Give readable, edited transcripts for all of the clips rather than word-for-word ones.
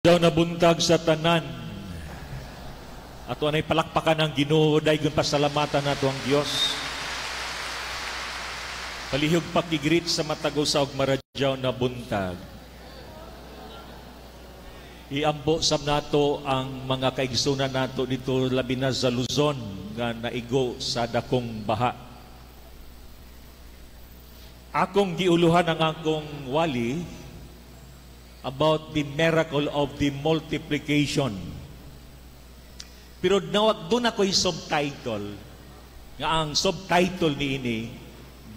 Daw na buntag sa tanan. Ato anay palakpakan ang Ginoo, daygon pasalamatan nato ang Dios. Palihog pakigreet sa matagusa og maradyaw na buntag. Iambo sab nato ang mga kaigsunan nato dito labi na sa Luzon nga naigo sa dakong baha. Akong giuluhan ang akong wali about the miracle of the multiplication. Pero doon ako'y subtitle, nga ang subtitle niini,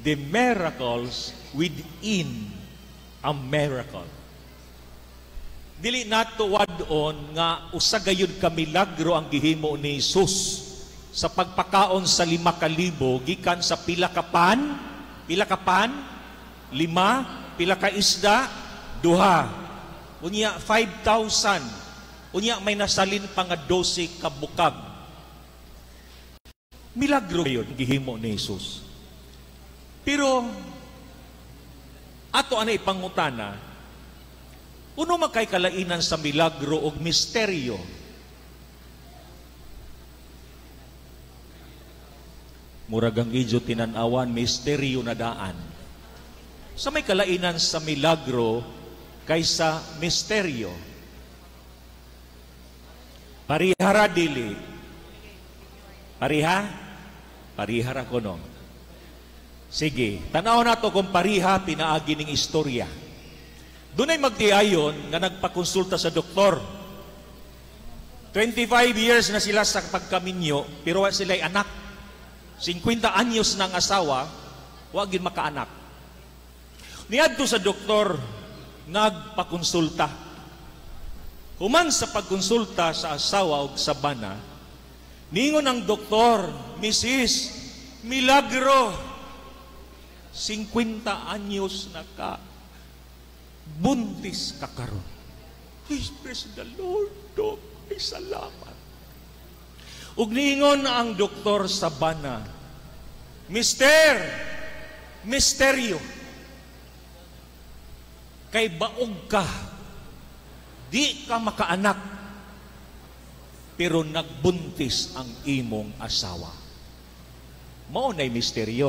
The Miracles Within a Miracle. Dili nato wadon nga usagayud ka milagro ang gihimo ni Jesus sa pagpakaon sa 5,000 gikan sa pila ka pan, 5, pila ka isda, 2. Unya 5,000. Unya may nasalin pa nga 12 ka bukag. Milagro yun gihimo ni Jesus. Pero ato anay pangutana, uno makay kalainan sa milagro og misteryo. Muragang idyo tinan-awan misteryo na daan. Sa may kalainan sa milagro kaysa misteryo. Parihara dili. Pariha? Parihara ko no. Sige, tanaw na to kung pariha pinaagi ning istorya. Doon ay magtiayon nga nagpakonsulta sa doktor. 25 years na sila sa pagkaminyo, pero sila'y anak. 50 anyos ng asawa, wag yun makaanak. Niadto sa doktor, nagpakonsulta. Human sa pagkonsulta sa asawa o sa bana, ningon ang doktor, Mrs. Milagro, 50 anyos na ka, buntis ka karon. Praise the Lord, Dok, ay salamat. Ug ningon ang doktor sa bana, Misteryo, kay baog ka, di ka makaanak, pero nagbuntis ang imong asawa. Mao nay misteryo.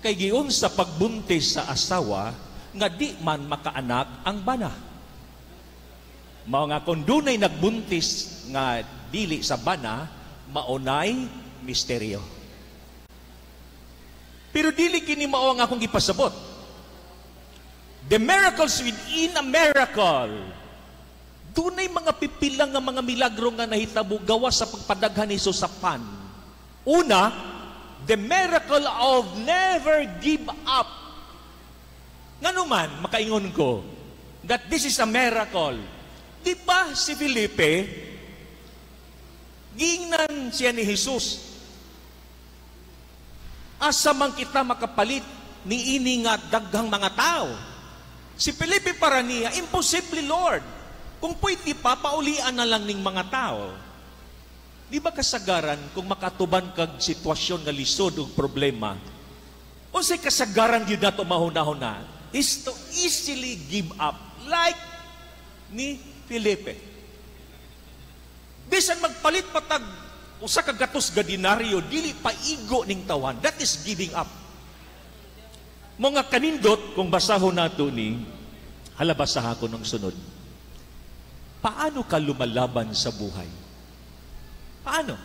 Kay giun sa pagbuntis sa asawa, nga di man makaanak ang bana. Mao nga kung dunay nagbuntis nga dili sa bana, maunay misteryo. Pero dili kini mao ang akong gipasabot. The miracles within a miracle. Dunay mga pipilang nga mga milagro nga nahitabo gawas sa pagpadaghan ni Jesus sa pan. Una, the miracle of never give up. Nganuman, makaingon ko, that this is a miracle. Di ba si Felipe, giingnan siya ni Jesus, asa man kita makapalit ni ini nga daghang mga tao. Si Felipe para niya, imposible Lord. Kung pwede pa, paulian na lang ning mga tao. Di ba kasagaran kung makatuban kag sitwasyon nga lisod o problema, o say kasagaran yun na ito mahuna-huna, is to easily give up, like ni Felipe. Bisan magpalit patag usa ka gatos ga dinaryo, dili paigo ning tawan. That is giving up. Mga kanindot, kung basahon nato ni, halabasaha ko ng sunod. Paano ka lumalaban sa buhay? Paano?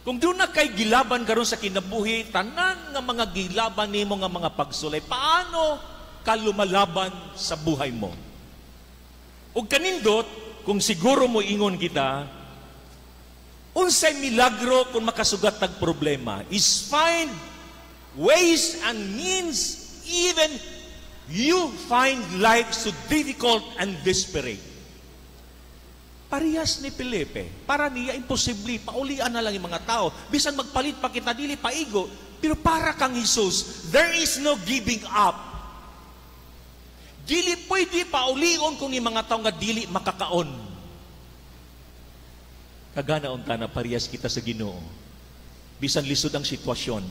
Kung doon na kay gilaban karon sa kinabuhi, tanan nga mga gilaban nimo nga mga pagsulay, paano ka lumalaban sa buhay mo? O kanindot, kung siguro mo ingon kita, unsay milagro kung makasugat tag problema is find ways and means even you find life so difficult and desperate. Parehas ni Felipe. Para niya, imposible. Paulian na lang yung mga tao. Bisan magpalit pa kita, dili paigo. Pero para kang Jesus, there is no giving up. Dili pwede paulion kung yung mga tao nga dili makakaon. Kagana unta na parehas kita sa Ginoo. Bisan lisod ang sitwasyon,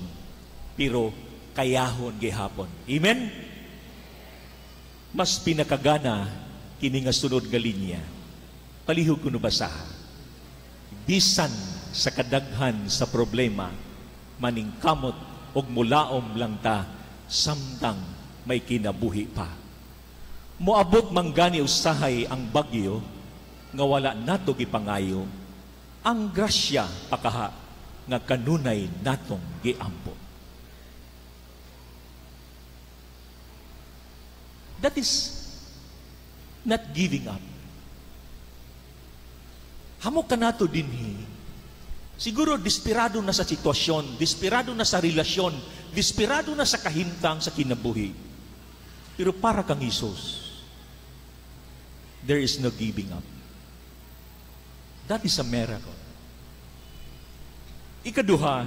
pero kayahon gihapon. Amen? mas pinakagana kini nga sunod nga linya. Palihog ko no basaha. Bisan sa kadaghan sa problema, maningkamot og mulaom lang ta, samtang may kinabuhi pa. Moabot manggani usahay ang bagyo, nga wala nato gipangayo, ang grasya pakaha nga kanunay natong giampo. That is not giving up. Hamok ka nato dinhi. Siguro desperado na sa sitwasyon, desperado na sa relasyon, desperado na sa kahimtang sa kinabuhi. Pero para kang Hesus, there is no giving up. That is a miracle. Ikaduha,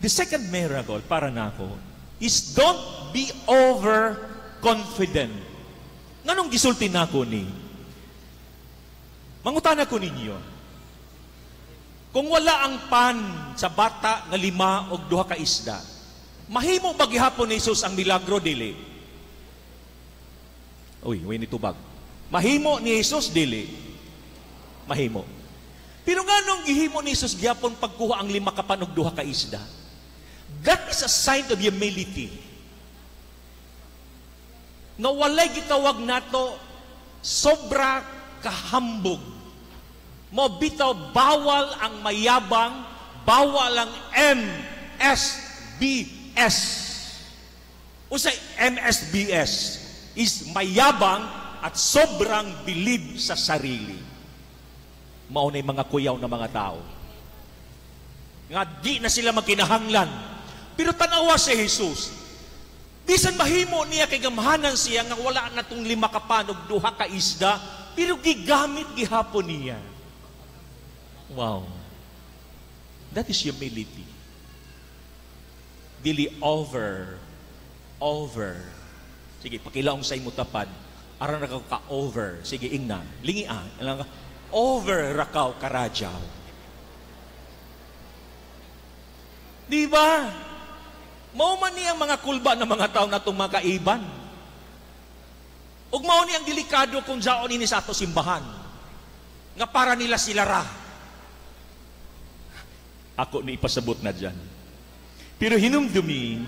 the second miracle para nako is don't be overconfident. Nganong gisulti nako ni? Mangutana ko ninyo, kung wala ang pan sa bata nga 5 o 2 ka isda, mahimo ba gihapon ni Jesus ang milagro dili? Uy, way ni tubag. Mahimo ni Jesus dili? Mahimo. Pero nganong gihimo ni Jesus gihapon pagkuha ang 5 ka pan og 2 ka isda? That is a sign of humility. Nga walay gitawag nato sobra kahambog. Mo bitaw bawal ang mayabang, bawal ang MSBS. Usay MSBS is mayabang at sobrang bilib sa sarili. Mao nay mga kuyaw na mga tao. Nga di na sila magkinahanglan. Pero tanawa si Jesus. Bisan mahimo niya kay gamhanan siya nga wala na tong 5 ka pan og 2 ka isda, pero gigamit gihapon niya. Wow. That is humility. Dili over. Sige, pakilaong sa imo tapad. Aran rakaw ka-over. Sige, ingna. Lingi ka. Over rakaw karadyaw. Di ba? Mao man niyang mga kulba ng mga tao na itong mga kaiban. Ug mao niyang delikado kung jaon ini sa ato simbahan. Nga para nila sila ra. Ako ni ipasabot na dyan. Pero hinumdumi,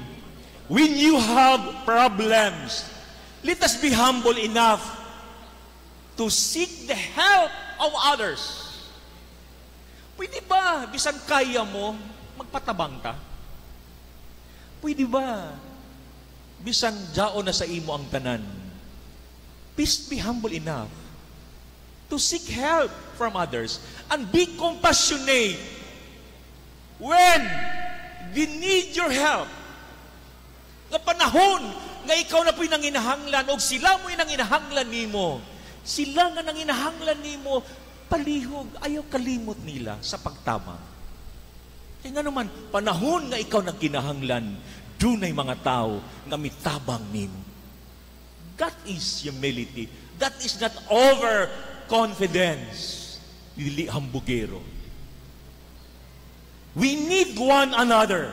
when you have problems, let us be humble enough to seek the help of others. Pwede ba, bisan kaya mo, magpatabang ta? Pwede ba, bisan jaon na sa imo ang tanan? Please be humble enough to seek help from others and be compassionate when they need your help. Nga panahon nga ikaw na po'y nanginahanglan o sila mo'y nanginahanglan nimo, sila nga nanginahanglan nimo, palihog, ayaw kalimot nila sa pagtama. Kaya nga naman, panahon nga ikaw nagkinahanglan, dunay mga tao nga mitabang nimo. That is humility. That is not overconfidence. Dili hambugero. We need one another.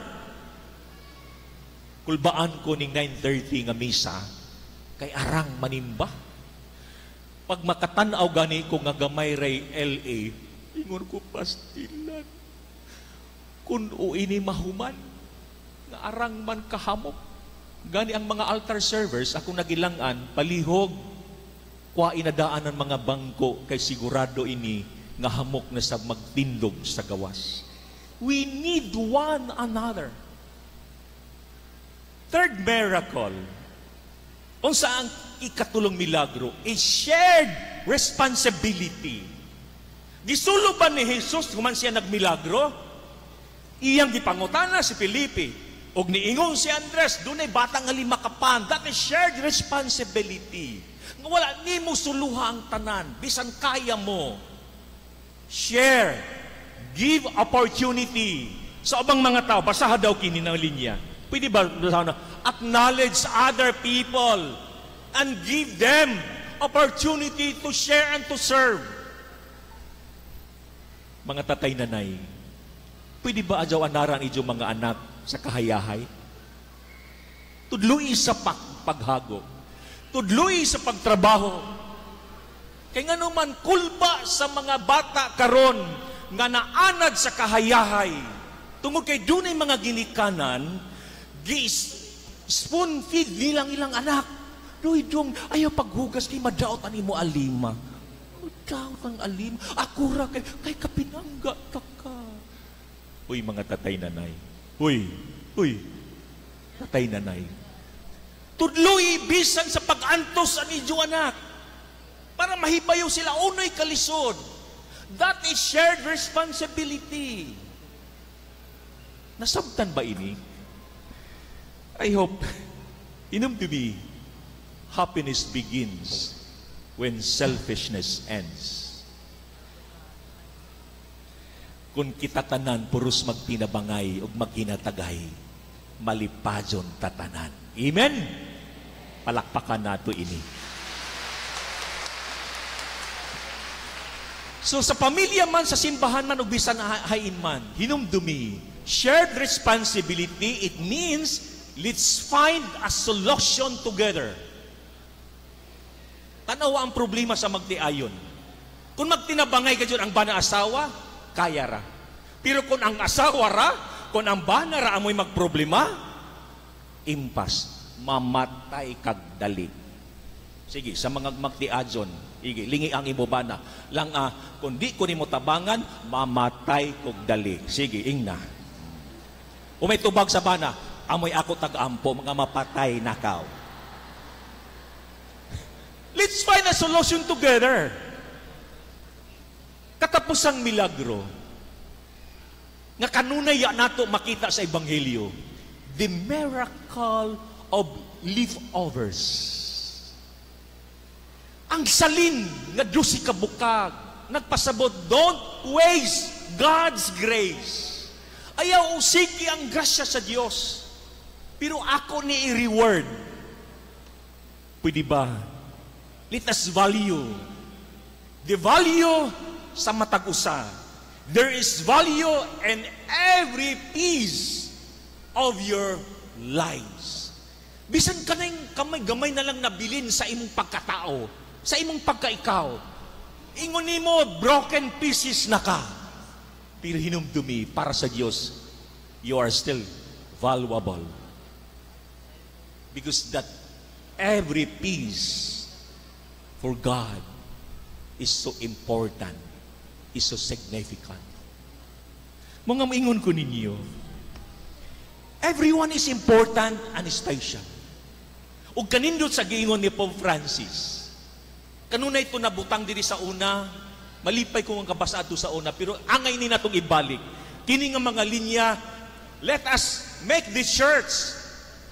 Kulbaan ko ning 9:30 nga misa, kay arang manimba. Pag makatanaw gani ko nga gamay ray LA, ingon ko pastilan. Kun uini mahuman, nga arang man kahamok. Gani ang mga altar servers, akong nagilangan, palihog, kwa inadaan ang mga bangko, kay sigurado ini, nga hamok na sa magtindog sa gawas. We need one another. Third miracle, unsa ang ikatulong milagro, is shared responsibility. Gisulo ba ni Jesus kuman siya nagmilagro? Iyang gipangutana si Felipe, og niingon si Andres, dunay bata nga 5 ka pan. That is shared responsibility. Nga wala nimo suluha ang tanan, bisan kaya mo. Share. Give opportunity sa abang mga tao. Basaha daw kini ng linya. Pwede ba basaha na? Acknowledge other people and give them opportunity to share and to serve. Mga tatay nanay, pwede ba adyaw anaran idyo mga anak sa kahayahay? Tudloi sa paghago. Tudloy sa pagtrabaho. Kay nga naman, kulba sa mga bata karon nga naanad sa kahayahay. Tungod kay dunay mga ginikanan, spoon feed nilang ilang anak. Doy dong, ayaw paghugas kay madaot ani mo alima. Madaot ang alima. Akura kay kapinangga taka. Uy, mga tatay nanay. Uy, tatay nanay. Tudloy bisan sa pag-antos ang inyo anak. Para mahibayo sila unoy kalisod. That is shared responsibility. Nasabtan ba ini? I hope, inom to me, happiness begins when selfishness ends. Kung kita tanan, puros magtinabangay o magkinatagay, malipajon tatanan. Amen? Palakpakan nato ini. So sa pamilya man, sa simbahan man, o bisan hain man, hinumdumi, shared responsibility, it means, let's find a solution together. Tanawa ang problema sa magtiayon. Kung magtinabangay ka dyan ang bana asawa, kaya ra. Pero kung ang asawa ra, kung ang bana ra amoy magproblema, impas, mamatay kag dali. Sige, sa mga magtiadyon, lingi ang imo bana. Lang kung di ko nimo tabangan, mamatay kog dali. Sige, ingna. Umay tubag sa bana, amoy ako tag-ampo, mga mapatay nakaw. Let's find a solution together. Katapusang milagro, nga kanunay nato makita sa Ebanghelyo, the miracle of leftovers. Ang salin nga dusi ka bukag, nagpasabot, don't waste God's grace. Ayaw usiki ang grasya sa Diyos. Pero ako ni i-reward. Pwede ba? Let us value. The value sa matag-usa. There is value in every piece of your lives. Bisan ka na yung kamay-gamay na lang nabilin sa imong pagkatao, sa imong pagkaikaw. Ingon mo, broken pieces na ka. Pero hinumdumi, para sa Diyos, you are still valuable. Because that every piece for God is so important, is so significant. Mga maingon ko ninyo, everyone is important and special. Ug kanindot sa giingon ni Pope Francis, kanunay ito nabutang diri sa una, malipay ko ang kabasa ato sa una, pero angay ni natong ibalik. Kini nga mga linya, let us make this church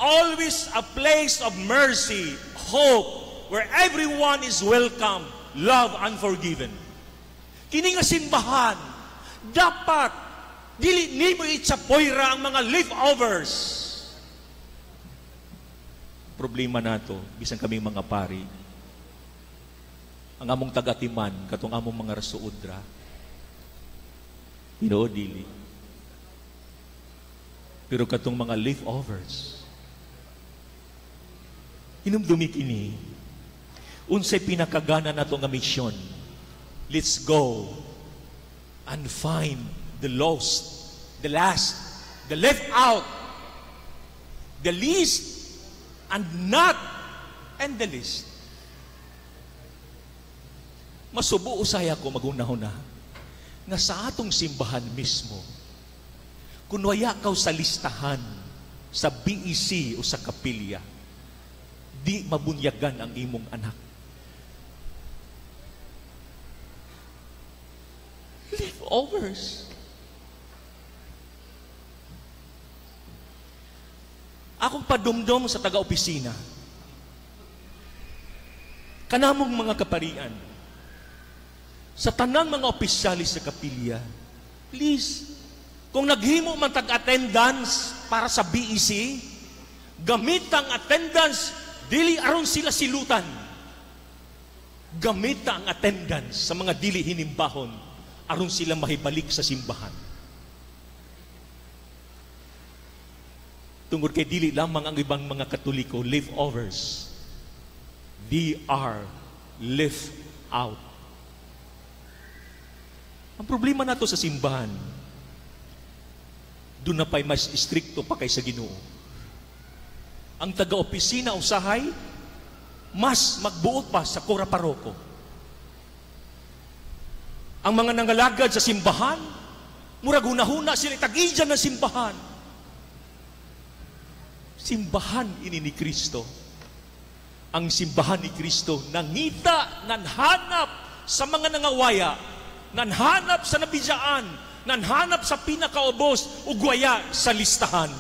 always a place of mercy, hope, where everyone is welcome, love, and forgiven. Kini nga simbahan, dapat dili nimo itsapoyra ang mga leftovers. Problema nato, bisan kaming mga pari, ang among tagatiman, katong among mga rasuudra, dili. Pero katong mga leftovers, hinumdumi kini, unsay pinakagana nato nga misyon. Let's go and find the lost, the last, the left out, the least, and not, and the least. Masubo usaya ko magunahuna nga sa atong simbahan mismo, kung waya kaw sa listahan sa BEC o sa kapilya, di mabunyagan ang imong anak. Leftovers. Akong padumdum sa taga-opisina, kanamong mga kaparian, sa tanang mga opisyalis sa kapilya, please, kung naghimo man tag-attendance para sa BEC, gamit ang attendance, dili aron sila silutan. Gamit ang attendance sa mga dili hinimbahon, aron sila mahibalik sa simbahan. Tungod kay dili lamang ang ibang mga Katoliko leftovers. They are left out. Ang problema nato sa simbahan, doon na pa'y mas istrikto pa kay sa Ginoo. Ang taga-opisina usahay, mas magbuot pa sa kora paroko. Ang mga nangalagad sa simbahan, murag huna-huna sila tag-idyan ng simbahan. Simbahan ini ni Kristo. Ang simbahan ni Kristo nangita, nanhanap sa mga nangawaya, nanhanap sa nabidyaan, nanhanap sa pinakaubos, ugwaya sa listahan.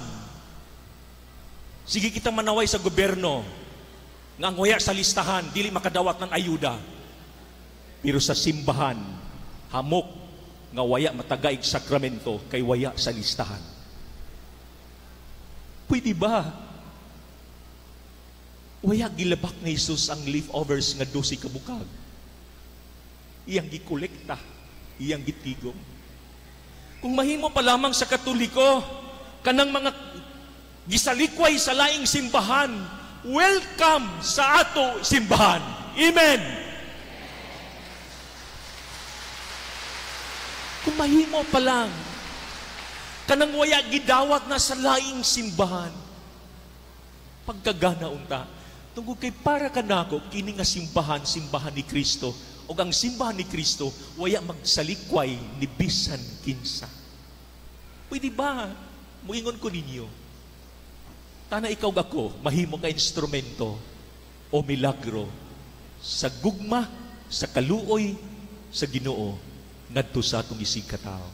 Sige kita manaway sa gobyerno, nga ang waya sa listahan, dili makadawat ng ayuda. Pero sa simbahan, hamok nga waya matagaig sakramento kay waya sa listahan. Pwede ba? Waya gilabak ni Jesus ang leftovers nga 12 kabukag. Iyang gikolekta, iyang gitigom. Kung mahimo pa lamang sa Katoliko, kanang mga gisalikway sa laing simbahan, welcome sa ato simbahan. Amen! Kung mahimo pa lang, kanang waya gidawat na sa laing simbahan, pagkagana unta, tungkol kay para kanako, kini nga simbahan, simbahan ni Kristo, o ang simbahan ni Kristo, waya magsalikway ni bisan kinsa. Pwede ba? Muingon ko ninyo, tana ikaw ako, mahimo ka instrumento o milagro sa gugma, sa kaluoy, sa Ginoo, ngadto sa atong isig katao.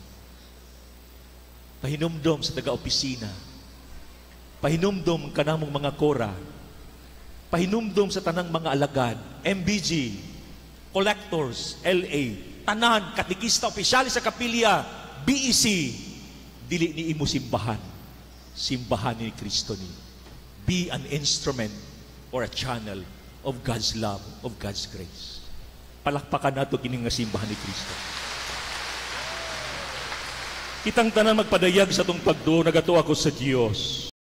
Pahinumdom sa taga-opisina, pahinumdom kanamong mga kora, pahinumdom sa tanang mga alagad, MBG, collectors, LA, tanan, katikista, opisyal sa kapilya, BEC, dili ni imo simbahan, simbahan ni Kristo ni. Be an instrument or a channel of God's love, of God's grace. Palakpakan nato kining nga simbahan ni Kristo. Kitang tanan magpadayag sa tong pagduo, nagato ako sa Dios.